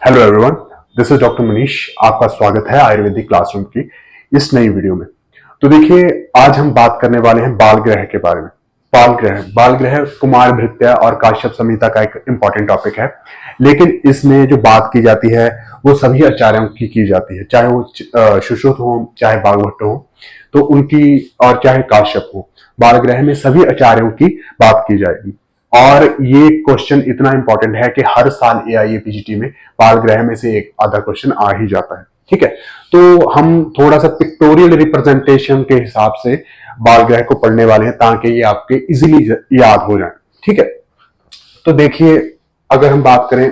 Hello everyone, this is doctor Manish. आपका स्वागत है आयुर्वेदिक क्लासरूम की इस नई वीडियो में। तो देखिए, आज हम बात करने वाले हैं बाल ग्रह के बारे में। बाल ग्रह कुमार भृत्या और काश्यप संहिता का एक इंपॉर्टेंट टॉपिक है, लेकिन इसमें जो बात की जाती है वो सभी आचार्यों की जाती है, चाहे वो सुश्रुत हो, चाहे वाग्भट हो, तो उनकी, और चाहे काश्यप हो। बाल ग्रह में सभी आचार्यों की बात की जाएगी। और ये क्वेश्चन इतना इंपॉर्टेंट है कि हर साल एआईएपीजीटी में बाल ग्रह में से एक आधा क्वेश्चन आ ही जाता है। ठीक है, तो हम थोड़ा सा पिक्टोरियल रिप्रेजेंटेशन के हिसाब से बाल ग्रह को पढ़ने वाले हैं ताकि ये आपके इजीली याद हो जाए। ठीक है, तो देखिए, अगर हम बात करें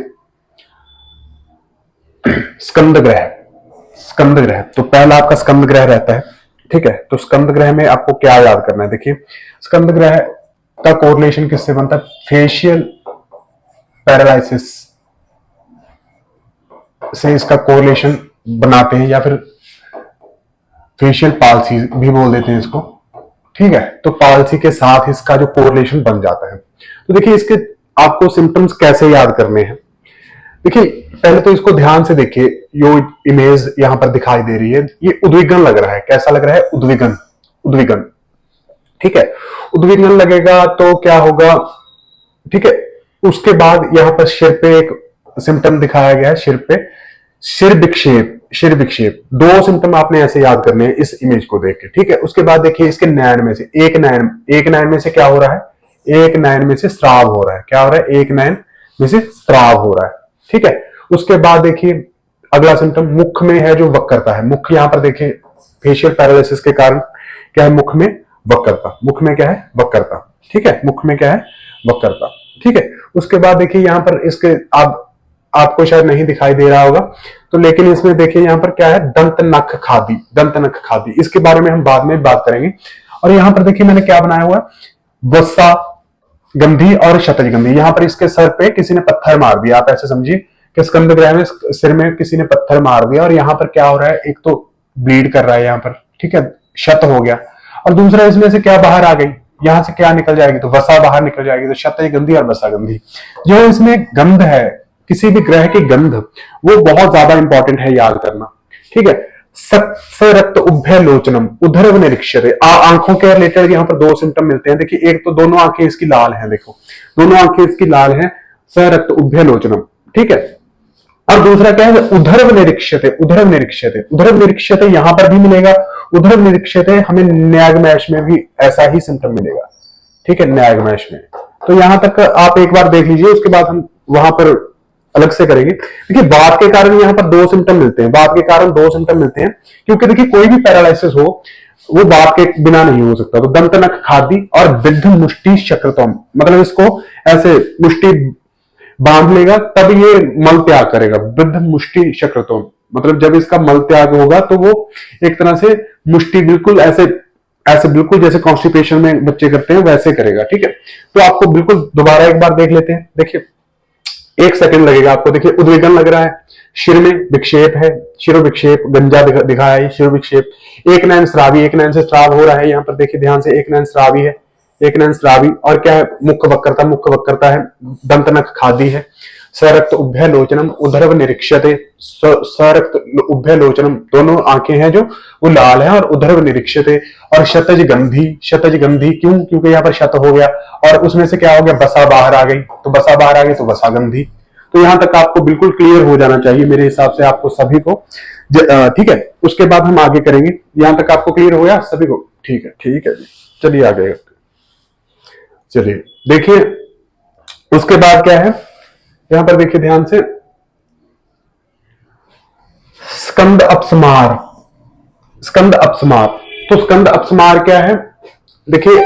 स्कंद ग्रह, तो पहला आपका स्कंद ग्रह रहता है। ठीक है, तो स्कंद ग्रह में आपको क्या याद करना है? देखिए, स्कंद ग्रह का कोरिलेशन किससे बनता है? फेशियल पैरालिसिस से इसका कोरिलेशन बनाते हैं, या फिर फेशियल पाल्सी भी बोल देते हैं इसको। ठीक है, तो पाल्सी के साथ इसका जो कोरिलेशन बन जाता है। तो देखिए, इसके आपको सिम्टम्स कैसे याद करने हैं? देखिए, पहले तो इसको ध्यान से देखिए। जो इमेज यहां पर दिखाई दे रही है, ये उद्विग्न लग रहा है। कैसा लग रहा है? उद्विग्न। ठीक है, उद्विग्न लगेगा तो क्या होगा? ठीक है, उसके बाद यहां पर सिर पे एक सिम्टम दिखाया गया है, सिर पे सिर विक्षेप। दो सिम्टम आपने ऐसे याद करने हैं इस इमेज को देख के। ठीक है, उसके बाद देखिए, इसके नयन में से एक नयन में से क्या हो रहा है? एक नयन में से स्राव हो रहा है। क्या हो रहा है? एक नयन में से स्राव हो रहा है। ठीक है, उसके बाद देखिए, अगला सिम्टम मुख में है जो वक्रता है। मुख यहां पर देखिए, फेशियल पैरालिसिस के कारण क्या है? मुख में वक्रता। मुख में क्या है? वक्रता। ठीक है, मुख में क्या है? वक्रता। ठीक है, उसके बाद देखिए, यहां पर इसके आपको शायद नहीं दिखाई दे रहा होगा, तो लेकिन इसमें देखिए, यहां पर क्या है? दंत नख खादी। इसके बारे में हम बाद में बात करेंगे। और यहां पर देखिए, मैंने क्या बनाया हुआ है? वसा गंधी और शतज गंधी। यहां पर इसके सर पे किसी ने पत्थर मार दिया। आप ऐसे समझिए कि स्कंद ग्रह में सिर में किसी ने पत्थर मार दिया, और यहां पर क्या हो रहा है? एक तो ब्लीड कर रहा है यहां पर। ठीक है, क्षत हो गया। और दूसरा, इसमें से क्या बाहर आ गई? यहां से क्या निकल जाएगी? तो वसा बाहर निकल जाएगी। तो शतज गंधी और वसा गंधी। जो इसमें गंध है, किसी भी ग्रह की गंध, वो बहुत ज्यादा इंपॉर्टेंट है याद करना। ठीक है, रक्त उभय लोचनम उधर्व निरीक्षते। आंखों के रिलेटेड यहां पर दो सिम्टम मिलते हैं। देखिए, एक तो दोनों आंखें इसकी लाल हैं। देखो, दोनों आंखें इसकी लाल हैं। रक्त उभय लोचनम। ठीक है, और दूसरा क्या है? उधर्व निरीक्षते यहां पर भी मिलेगा। उधर्व निरीक्षते हमें न्यागमैश में भी ऐसा ही सिम्टम मिलेगा। ठीक है, न्यागमैश में। तो यहां तक आप एक बार देख लीजिए, उसके बाद हम वहां पर अलग से करेंगे। देखिए, वात के कारण यहां पर दो सिम्टम मिलते हैं। क्योंकि देखिए, कोई भी पैरालिसिस हो वो वात के बिना नहीं हो सकता। तो दंत नख खादी और विद्ध मुष्टि शक्रतम, मतलब इसको ऐसे मुष्टि बांध लेगा तब ये मल त्याग करेगा। विद्ध मुष्टि शक्रतम, मतलब जब इसका मल त्याग होगा तो वो एक तरह से मुष्टि बिल्कुल ऐसे बिल्कुल जैसे कॉन्स्टिपेशन में बच्चे करते हैं वैसे करेगा। ठीक है, तो आपको बिल्कुल दोबारा एक बार देख लेते हैं। देखिए, एक सेकंड लगेगा आपको। देखिए, उद्वेगन लग रहा है, शिर में विक्षेप है, शिरो विक्षेप गंजा दिखाया है, शिरो विक्षेप। एक नयन श्रावी, एक नयन से श्राव हो रहा है। यहाँ पर देखिए ध्यान से, एक नयन श्रावी है, एक नयन श्रावी। और क्या है? मुख वक्रता है, दंत नख खादी है। सरक्त उभय लोचनम उधर्व निरीक्षते। सरक्त उभय लोचनम, दोनों आंखें हैं जो वो लाल है, और उधर्व निरीक्षते। और शतज गंधी क्यों? क्योंकि यहाँ पर शत हो गया, और उसमें से क्या हो गया? बसा बाहर आ गई। तो बसा बाहर आ गई तो वसा गंधी। तो यहां तक आपको बिल्कुल क्लियर हो जाना चाहिए मेरे हिसाब से, आपको सभी को। ठीक है, उसके बाद हम आगे करेंगे। यहां तक आपको क्लियर हो गया सभी को? ठीक है जी, चलिए आगे। चलिए देखिए, उसके बाद क्या है? यहां पर देखिए ध्यान से, स्कंद अपस्मार। तो स्कंद अपस्मार क्या है? देखिए,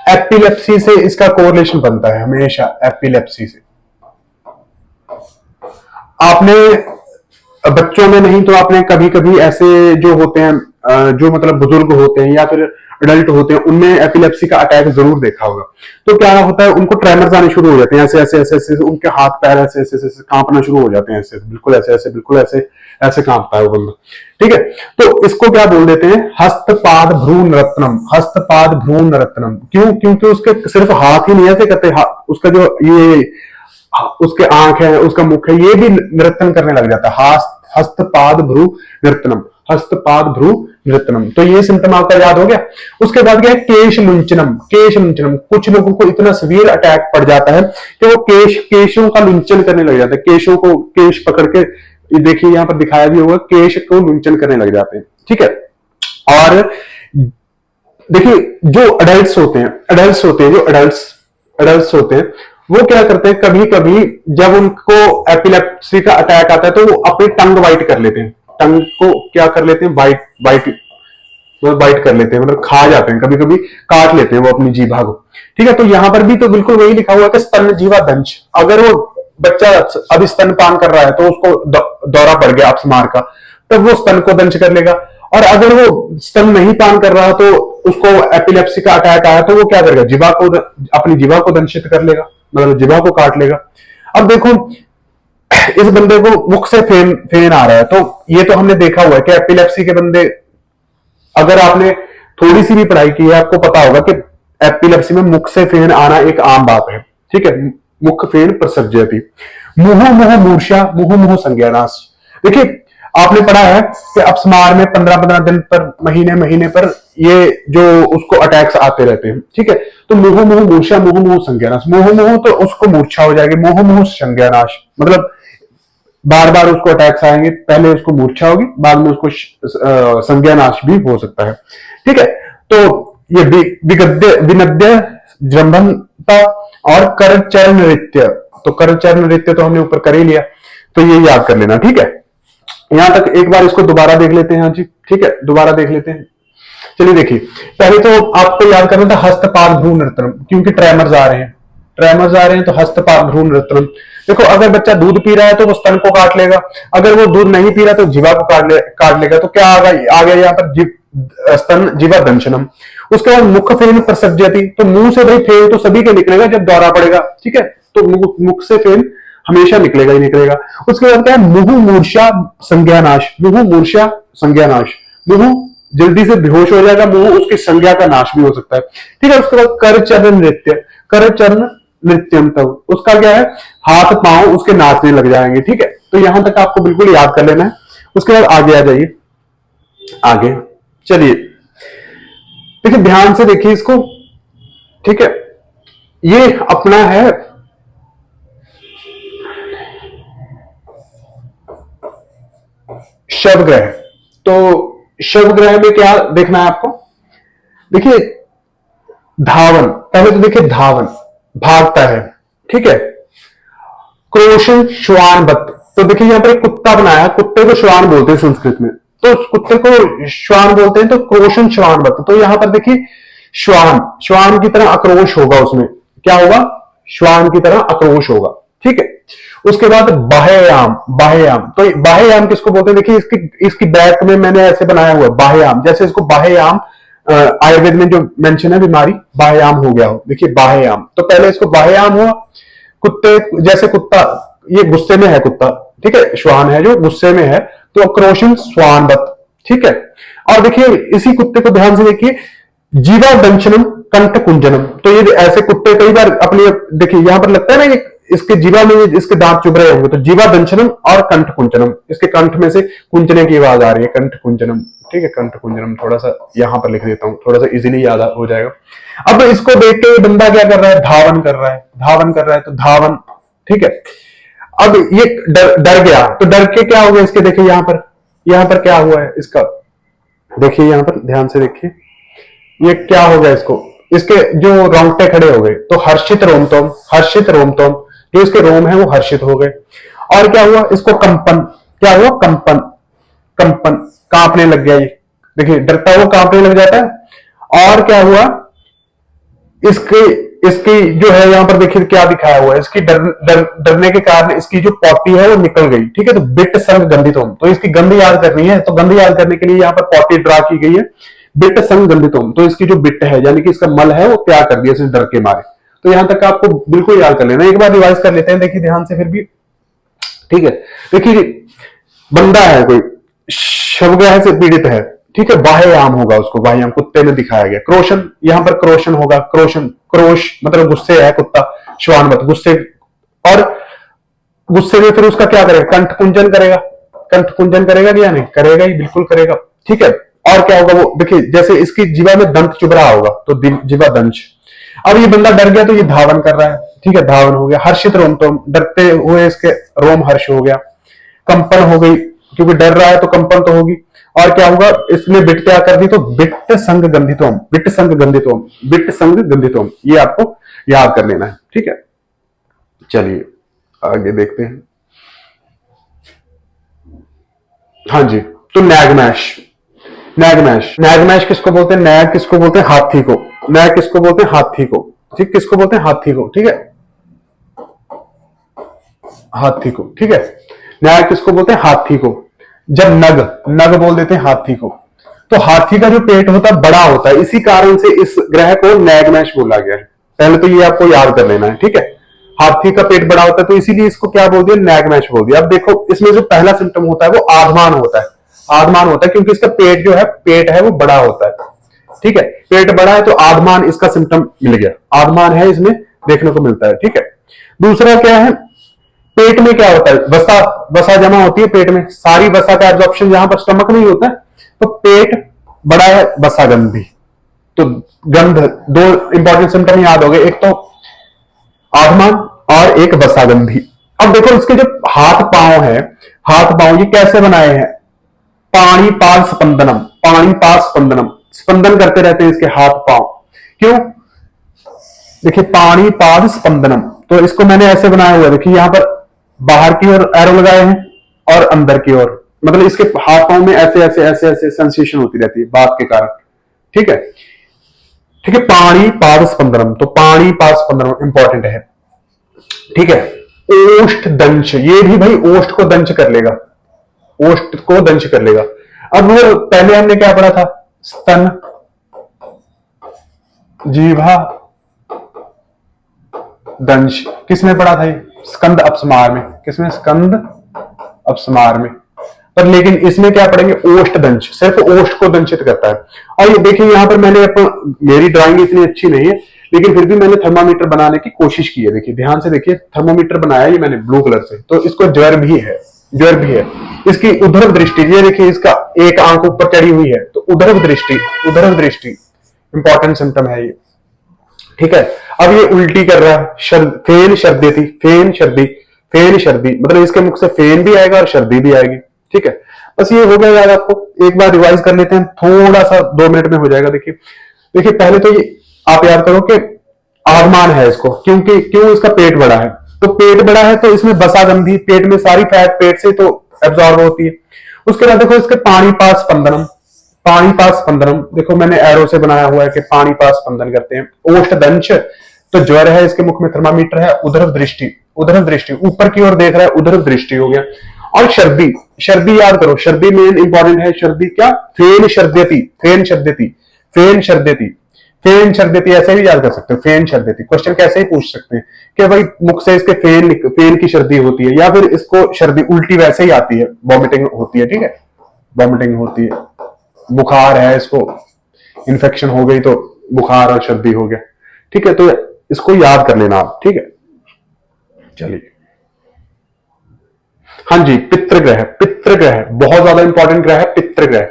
एपिलेप्सी से इसका कोरिलेशन बनता है हमेशा। एपिलेप्सी से आपने बच्चों में नहीं तो आपने कभी कभी ऐसे जो होते हैं, जो मतलब बुजुर्ग होते हैं या फिर अडल्ट होते हैं, उनमें एपिलेप्सी का अटैक जरूर देखा होगा। तो क्या होता है? उनको ट्रेमर्स आने शुरू हो जाते हैं, ऐसे उनके हाथ पैर ऐसे कांपना शुरू हो जाते हैं। ऐसे बिल्कुल ऐसे कांपता है वो बंदा। ठीक है, तो इसको क्या बोल देते हैं? हस्तपाद भ्रूण रत्नम। क्यों? क्योंकि उसके सिर्फ हाथ ही नहीं ऐसे करते, उसका जो ये उसके आंख है, उसका मुख है, ये भी नृत्यन करने लग जाता है। हस्तपाद भ्रू नृत्यनम, हस्तपाद भ्रू नृत्यनम। तो ये सिम्टम आपका याद हो गया। उसके बाद क्या है, केश लुंचनम। केश लुंचनम, कुछ लोगों को इतना सीवियर अटैक पड़ जाता है कि वो केशों का लुंचन करने लग जाता है। केशों को, केश पकड़ के, ये देखिए यहां पर दिखाया भी होगा, केश को लुंचन करने लग जाते हैं, ठीक है। और देखिए जो अडल्ट होते हैं, अडल्ट होते हैं, वो क्या करते हैं, कभी कभी जब उनको एपिलेप्सी का अटैक आता है तो वो अपनी टंग वाइट कर लेते हैं। टंग को क्या कर लेते हैं, वाइट कर लेते हैं, मतलब खा जाते हैं, कभी कभी काट लेते हैं वो अपनी जीभा को, ठीक है। तो यहां पर भी तो बिल्कुल वही लिखा हुआ है कि स्तन जीवा दंश। अगर वो बच्चा अभी स्तनपान कर रहा है तो उसको दौरा पड़ गया अपस्मार का, तब वो स्तन को दंश कर लेगा। और अगर वो स्तन नहीं पान कर रहा तो उसको एपिलेप्सी का अटैक आया तो वो क्या करेगा, जीवा को, अपनी जीवा को दंशित कर लेगा, मतलब जीवा को काट लेगा। अब देखो इस बंदे को मुख से फेन आ रहा है, तो ये तो हमने देखा हुआ है कि एपिलेप्सी के बंदे, अगर आपने थोड़ी सी भी पढ़ाई की है आपको पता होगा कि एपिलेप्सी में मुख से फेन आना एक आम बात है, ठीक है। मुख फेन प्रसज्यति, मुंह मुंह मूर्छा, मुंह मुंह संज्ञानाश। देखिए आपने पढ़ा है कि अपस्मार में 15-15 दिन पर, महीने पर ये जो उसको अटैक्स आते रहते हैं, ठीक है। तो मुंह मुंह मूर्छा, मुंह मुंह संज्ञानाश, मुंह मुंह तो उसको मूर्छा हो जाएगी, मुंह मुंह संज्ञानाश मतलब बार बार उसको अटैक्स आएंगे, पहले उसको मूर्छा होगी, बाद में उसको संज्ञानाश भी हो सकता है, ठीक है। तो ये विनद्य जृंभनता और करचरण नृत्य, तो करचरण नृत्य तो हमने ऊपर कर ही लिया, तो ये याद कर लेना, ठीक है। यहां तक एक बार इसको दोबारा देख लेते हैं, हाँ जी, ठीक है, दोबारा देख लेते हैं। चलिए देखिए, पहले तो आपको याद करना था हस्तपाद भ्रू नृत्यम, क्योंकि ट्रेमर्स आ रहे हैं, तो हस्तपाद भ्रू नृत्यम। देखो अगर बच्चा दूध पी रहा है तो वो स्तन को काट लेगा, अगर वो दूध नहीं पी रहा तो जीवा को काट लेगा। तो क्या आ गया यहाँ पर, स्तन जीवा दंशनम। उसके बाद मुख फेन प्रसज्यति, तो मुंह से भाई फेन तो सभी के निकलेगा जब दौरा पड़ेगा, ठीक है। तो मुख से फेन हमेशा निकलेगा ही निकलेगा। उसके बाद क्या है, मुंह मूर्छा संज्ञानाश, मुंह मूर्छा संज्ञानाश, मुंह जल्दी से बेहोश हो जाएगा, मुंह उसकी संज्ञा का नाश भी हो सकता है, ठीक है। उसके बाद करचरण नृत्य, करचरण नृत्यम, तब उसका क्या है, हाथ पांव उसके नाचने लग जाएंगे, ठीक है। तो यहां तक आपको बिल्कुल याद कर लेना है। उसके बाद आगे आ जाइए, आगे चलिए देखिए, ध्यान से देखिए इसको, ठीक है। ये अपना है शवग्रह। तो शवग्रह में क्या देखना है आपको, देखिए धावन, पहले तो देखिए धावन, भागता है, ठीक है। क्रोशन श्वानवत, तो देखिए यहां पर एक कुत्ता बनाया, कुत्ते को श्वान बोलते हैं संस्कृत में, तो उस कुत्ते को श्वान बोलते हैं, तो क्रोशन श्वानवत। तो यहां पर देखिए श्वान की तरह आक्रोश होगा, उसमें क्या होगा, श्वान की तरह आक्रोश होगा, ठीक है। उसके बाद बाह्ययाम, तो बाह्ययाम किसको बोलते हैं, देखिए इसकी बैक में मैंने ऐसे बनाया हुआ है बाह्ययाम, जैसे इसको बाह्ययाम आयुर्वेद में जो मेंशन है बीमारी, बाह्ययाम हो गया हो, देखिए बाह्ययाम। तो पहले इसको बाह्ययाम हुआ, कुत्ते जैसे, कुत्ता ये गुस्से में है कुत्ता, ठीक है, श्वान है जो गुस्से में है, तो अक्रोशन श्वानवत, ठीक है। और देखिए इसी कुत्ते को ध्यान से देखिए, जीवा दंशनम कंठ कुंजनम, तो ये ऐसे कुत्ते कई बार अपने, देखिए यहां पर लगता है ना, इसके जीवा में इसके दांत चुभ रहे होंगे, तो जीवा दंशनम और कंठ कुंजनम, इसके कंठ में से कुंजने की आवाज आ रही है, कंठ कुंजनम, ठीक है, कंठ कुंजनम। थोड़ा सा यहां पर लिख देता हूं, थोड़ा सा इजीली याद हो जाएगा। अब इसको देख के बंदा क्या कर रहा है, धावन कर रहा है, तो धावन, ठीक है। अब ये डर गया, तो डर के क्या हो गया इसके, देखिए यहां पर क्या हुआ है इसका, देखिए यहां पर ध्यान से देखिए, ये क्या हो गया इसको, इसके जो रोंगटे खड़े हो गए, तो हर्षित रोमतोम, जो इसके रोम है वो हर्षित हो गए। और क्या हुआ, इसको कंपन, क्या हुआ, कंपन कांपने लग गया, ये देखिए डरता हुआ कांपने लग जाता है। और क्या हुआ, इसकी जो है यहां पर देखिए क्या दिखाया हुआ है, इसकी डरने के कारण इसकी जो पॉटी है वो निकल गई, ठीक है। तो बिट संग गंधितोम, तो इसकी गंध याद करनी है, तो गंध याद करने के लिए यहां पर पॉटी ड्रा की गई है, बिट संग गंधितोम, तो इसकी जो बिट है यानी कि इसका मल है वो त्याग कर दिया इसने डर के मारे। तो यहां तक आपको बिल्कुल याद कर लेना, एक बार रिवाइज कर लेते हैं, देखिए ध्यान से फिर भी, ठीक है। देखिए बंदा है कोई, शवग्रह से पीड़ित है, ठीक है, बाह्ययाम होगा उसको, बाह्ययाम कुत्ते में दिखाया गया। क्रोशन, यहां पर क्रोशन होगा, क्रोश मतलब गुस्से है कुत्ता, श्वानवत गुस्से, और गुस्से में फिर उसका क्या करेगा, कंठ कुंजन करेगा। कंठ कुंजन करेगा कि या नहीं करेगा, ही बिल्कुल करेगा। ठीक है, और क्या होगा वो देखिए, जैसे इसकी जीवा में दंत चुभ रहा होगा तो जीवा दंश। अब ये बंदा डर गया तो ये धावन कर रहा है। ठीक है, धावन हो गया। हर्षित रोम, तो डरते हुए इसके रोम हर्ष हो गया। कंपन हो गई, क्योंकि डर रहा है तो कंपन तो होगी। और क्या होगा, इसने बिट क्या कर दी, तो बिट्ट संग गंधितोम, बिट्ट संग गंधितोम, बिट्ट संग गंधितोम, ये आपको याद कर लेना है। ठीक है, चलिए आगे देखते हैं। हाँ जी, तो नैगमैश, नैगमैश, नैगमैश किसको बोलते हैं, नैग किसको बोलते हैं, हाथी को। नैग किसको बोलते हैं, हाथी को। ठीक, किसको बोलते हैं, हाथी को। ठीक है, हाथी को। ठीक है, नैग किसको बोलते हैं, हाथी को। जब नग, नग बोल देते हैं हाथी को, तो हाथी का जो पेट होता है बड़ा होता है, इसी कारण से इस ग्रह को नैगमैश बोला गया है। पहले तो ये आपको याद कर लेना है। ठीक है, हाथी का पेट बड़ा होता है तो इसीलिए इसको क्या बोल दिया, नैगमैश बोल दिया। अब देखो, इसमें जो पहला सिम्टम होता है वो आधमान होता है। आधमान होता है क्योंकि इसका पेट जो है, पेट है वो बड़ा होता है। ठीक है, पेट बड़ा है तो आधमान इसका सिम्टम मिल गया, आधमान है इसमें देखने को मिलता है। ठीक है, दूसरा क्या है, पेट में क्या होता है, वसा, वसा जमा होती है पेट में, सारी वसा का एब्जॉर्प्शन जहां पर स्टमक नहीं होता है, तो पेट बड़ा है, वसा गंधी। तो गंध, दो इंपॉर्टेंट सिम्टम याद हो गए, एक तो आगमन और एक वसागंधी। अब देखो इसके जो हाथ पांव है, हाथ पांव ये कैसे बनाए हैं, पाणी पाद स्पंदनम, पाणी पाद स्पंदनम, स्पंदन करते रहते हैं इसके हाथ पांव। क्यों, देखिए पाणी पाद स्पंदनम, तो इसको मैंने ऐसे बनाया हुआ है, देखिए यहां पर बाहर की ओर एरो लगाए हैं और अंदर की ओर, मतलब इसके हाथ पांव में ऐसे ऐसे ऐसे ऐसे सेंसेशन होती रहती है बात के कारण। ठीक है, ठीक है, पाणी पाद स्पंदनम, तो पाणी पाद स्पंदनम इंपॉर्टेंट है। ठीक है, ओष्ठ दंश, ये भी भाई ओष्ठ को दंश कर लेगा, ओष्ठ को दंश कर लेगा। अब वो पहले हमने क्या पढ़ा था, स्तन, जीवा, दंश, किसमें पढ़ा था ये, स्कंद अपस्मार में। किसमें, स्कंद अपस्मार में। पर लेकिन इसमें क्या पढ़ेंगे, ओष्ठ दंश, सिर्फ ओष्ठ को दंशित करता है। और ये देखिए यहां पर मैंने मेरी ड्राइंग इतनी अच्छी नहीं है, लेकिन फिर भी मैंने थर्मामीटर बनाने की कोशिश की है। देखिए ध्यान से देखिए, थर्मामीटर बनाया ये मैंने ब्लू कलर से, तो इसको ज्वर भी है, ज्वर भी है। इसकी उधर्व दृष्टि, ये देखिए इसका एक आंख ऊपर चढ़ी हुई है, तो उधर्व दृष्टि, उधर्व दृष्टि इंपॉर्टेंट सिम्टम है ये। ठीक है, अब ये उल्टी कर रहा है, फेन शर्देती, फेन शर्दी, फेन शर्दी, मतलब इसके मुख से फेन भी आएगा और शर्दी भी आएगी। ठीक है, बस ये हो गया यार, आपको एक बार रिवाइज कर लेते हैं, थोड़ा सा 2 मिनट में हो जाएगा। देखिए देखिए, पहले तो ये आप याद करो कि आगमान है इसको, क्योंकि क्यों, इसका पेट बड़ा है, तो पेट बड़ा है तो इसमें बसागंधी, पेट में सारी फैट पेट से तो एब्जॉर्ब होती है। उसके बाद देखो इसके पाणी पास स्पंदनम, पाणी पास स्पंदनम, देखो मैंने एरो से बनाया हुआ है कि पाणी पास स्पंदन करते हैं। ओष्ठ दंश, तो ज्वर है, इसके मुख में थर्मामीटर है। उधर्व दृष्टि, उधर्व दृष्टि, ऊपर की ओर देख रहा है, उधर्व दृष्टि हो गया। और शर्दी, शर्दी याद करो, शर्दी मेन इंपॉर्टेंट है। शर्दी क्या, फेन शर्देती, फेन शर्देती, फेन शर्देती, फेन शर्देती, ऐसे भी याद कर सकते हो, फेन शर्देती। क्वेश्चन कैसे ही पूछ सकते हैं कि भाई मुख से इसके फेन, फेन की शर्दी होती है, या फिर इसको शर्दी उल्टी वैसे ही आती है, वॉमिटिंग होती है। ठीक है, वॉमिटिंग होती है, बुखार है, इसको इन्फेक्शन हो गई तो बुखार और सर्दी हो गया। ठीक है, तो इसको याद कर लेना आप। ठीक है, चलिए, हाँ जी, पितृग्रह, पितृग्रह बहुत ज्यादा इंपॉर्टेंट ग्रह है पितृग्रह।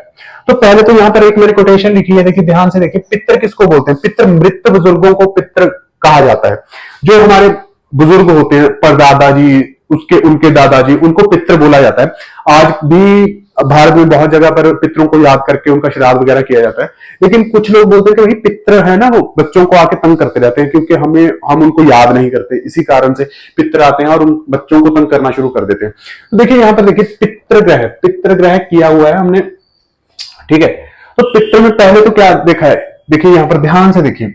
तो पहले तो यहां पर एक मैंने कोटेशन लिखी है, देखिए ध्यान से देखिए, पितृ किसको बोलते हैं, पितृ मृत बुजुर्गों को पितृ कहा जाता है। जो हमारे बुजुर्ग होते हैं, परदादा जी, उसके उनके दादाजी, उनको पितृ बोला जाता है। आज भी भारत में बहुत जगह पर पितरों को याद करके उनका श्राद्ध वगैरह किया जाता है। लेकिन कुछ लोग बोलते हैं कि भाई पितृ है ना, वो बच्चों को आके तंग करते रहते हैं, क्योंकि हम उनको याद नहीं करते, इसी कारण से पितृ आते हैं और उन बच्चों को तंग करना शुरू कर देते हैं। तो देखिए यहां पर देखिए, पितृग्रह, पितृग्रह किया हुआ है हमने। ठीक है, तो पितृ में पहले तो क्या देखा है, देखिए यहां पर ध्यान से देखिए,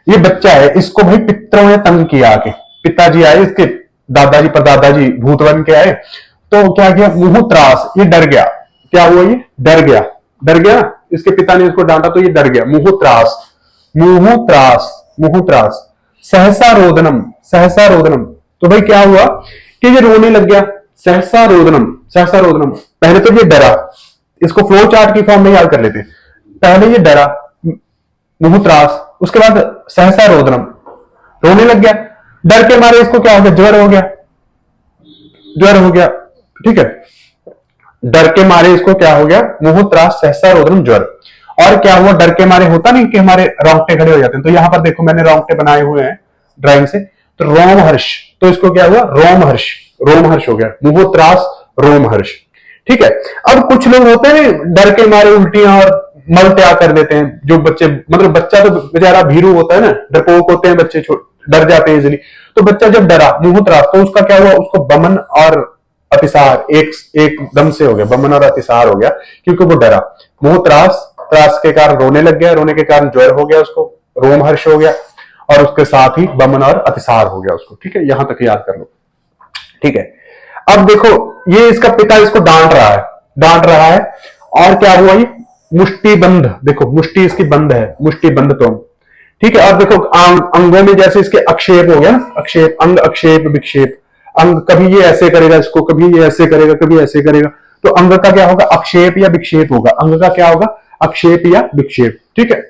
ये बच्चा है, इसको भाई पितरों ने तंग किया आके, पिताजी आए इसके, दादाजी परदादाजी भूत बन के आए, तो क्या किया, मुंह त्रास, ये डर गया। क्या हुआ, ये डर गया, डर गया, इसके पिता ने इसको डांटा तो ये डर गया, मुंह त्रास, मुंह त्रास, मुंह त्रास। सहसा रोदनम, सहसा रोदनम, तो भाई क्या हुआ कि ये रोने लग गया। सहसा रोदनम, सहसा रोदनम, पहले तो ये डरा, इसको फ्लो चार्ट की फॉर्म में याद कर लेते। पहले ये डरा, मुंह त्रास, उसके बाद सहसा रोदनम, रोने लग गया। डर के मारे इसको क्या हो गया, ज्वर हो गया। ज्वर हो गया, ठीक है। डर के मारे इसको क्या हो गया, मुंह त्रास सहसा रोदनम ज्वर। और क्या हुआ, डर के मारे होता नहीं कि हमारे रोंगटे खड़े हो जाते हैं, तो यहां पर देखो मैंने रोंगटे बनाए हुए हैं ड्राइंग से, तो रोमहर्ष, तो इसको क्या हुआ, रोमहर्ष, रोमहर्ष हो गया, मुंह त्रास रोमहर्ष, ठीक है। अब कुछ लोग होते हैं डर के मारे उल्टियां और मल त्याग कर देते हैं, जो बच्चे, मतलब बच्चा तो बेचारा भीरू होता है ना, डरपोक होते हैं बच्चे, डर जाते हैं इजिली, तो बच्चा जब डरा मुंह त्रास, तो उसका क्या हुआ, उसको बमन और अतिसार एकदम से हो गया, बमन और अतिसार हो गया, क्योंकि वो डरा, मुंह त्रास, त्रास के कारण रोने लग गया, रोने के कारण ज्वर हो गया उसको, रोमहर्ष हो गया, और उसके साथ ही बमन और अतिसार हो गया उसको, ठीक है। यहां तक याद कर लो, ठीक है। अब देखो ये इसका पिता इसको डांट रहा है, डांट रहा है, और क्या हुआ, ये मुष्टि बंध, देखो मुष्टि इसकी बंद है, मुष्टि बंध तो, ठीक है। और देखो अंगों में जैसे इसके अक्षेप हो गया ना, अक्षेप, अंग अक्षेप विक्षेप, अंग कभी ये ऐसे करेगा इसको, कभी ये ऐसे करेगा, कभी ऐसे करेगा, तो अंग का क्या होगा, अक्षेप या विक्षेप होगा, अंग का क्या होगा, अक्षेप या विक्षेप, ठीक है।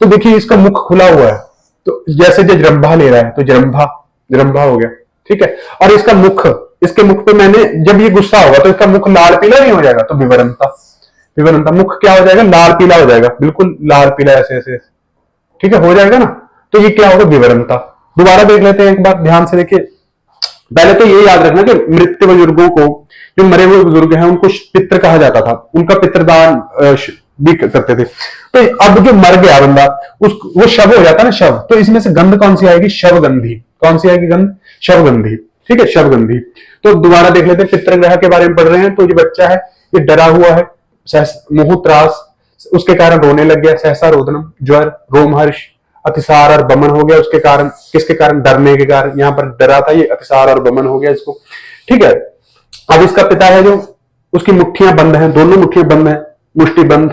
तो देखिए इसका मुख खुला हुआ है, तो जैसे जो जरंभा ले रहा है, तो जरंभा, जरंभा हो गया, ठीक है। और इसका मुख, इसके मुख पे मैंने, जब ये गुस्सा होगा तो इसका मुख लाल पीला नहीं हो जाएगा, तो विवरणता, विवरणता, मुख क्या हो जाएगा, लाल पीला हो जाएगा, बिल्कुल लाल पीला ऐसे ऐसे, ठीक है, हो जाएगा ना, तो ये क्या होगा, विवरणता। दोबारा देख लेते हैं एक बार ध्यान से, देखिए पहले तो ये याद रखना कि मृत बुजुर्गों को, जो मरे हुए बुजुर्ग हैं उनको पितृ कहा जाता था, उनका पितृदान भी करते थे। तो अब जो मर गया बंदा, वो शव हो जाता है ना, शव, तो इसमें से गंध कौन सी आएगी, शवगंधी, कौन सी आएगी गंध, शवगंधी, ठीक है, शवगंधी। तो दोबारा देख लेते हैं, पितृग्रह के बारे में पढ़ रहे हैं, तो ये बच्चा है, ये डरा हुआ है, मुंह त्रास, उसके कारण रोने लग गया, सहसा रोदनम ज्वर, रोमहर्ष, अतिसार और बमन हो गया, उसके कारण, किसके कारण, डरने के कारण, यहां पर डरा था, ये अतिसार और बमन हो गया इसको, ठीक है। अब इसका पिता है जो, उसकी मुट्ठियां बंद हैं, दोनों मुट्ठियां बंद हैं, मुष्टि बंद,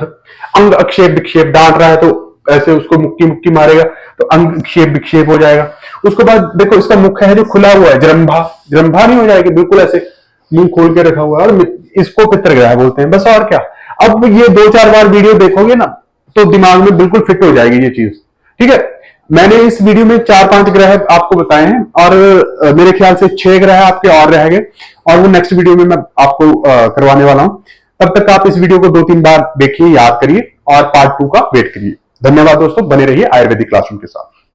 अंग अक्षेप विक्षेप, डांट रहा है तो ऐसे उसको मुक्की मुक्की मारेगा, तो अंग विक्षेप विक्षेप हो जाएगा। उसके बाद देखो इसका मुख है जो खुला हुआ है, जरंभा, जरंभा नहीं हो जाएगी, बिल्कुल ऐसे मुंह खोल के रखा हुआ है, और इसको पितृग्रह बोलते हैं, बस और क्या। अब ये 2-4 बार वीडियो देखोगे ना, तो दिमाग में बिल्कुल फिट हो जाएगी ये चीज, ठीक है। मैंने इस वीडियो में 4-5 ग्रह आपको बताए हैं, और मेरे ख्याल से 6 ग्रह आपके और रह गए, और वो नेक्स्ट वीडियो में मैं आपको करवाने वाला हूं। तब तक आप इस वीडियो को 2-3 बार देखिए, याद करिए, और पार्ट 2 का वेट करिए। धन्यवाद दोस्तों, बने रहिए आयुर्वेदिक क्लासरूम के साथ।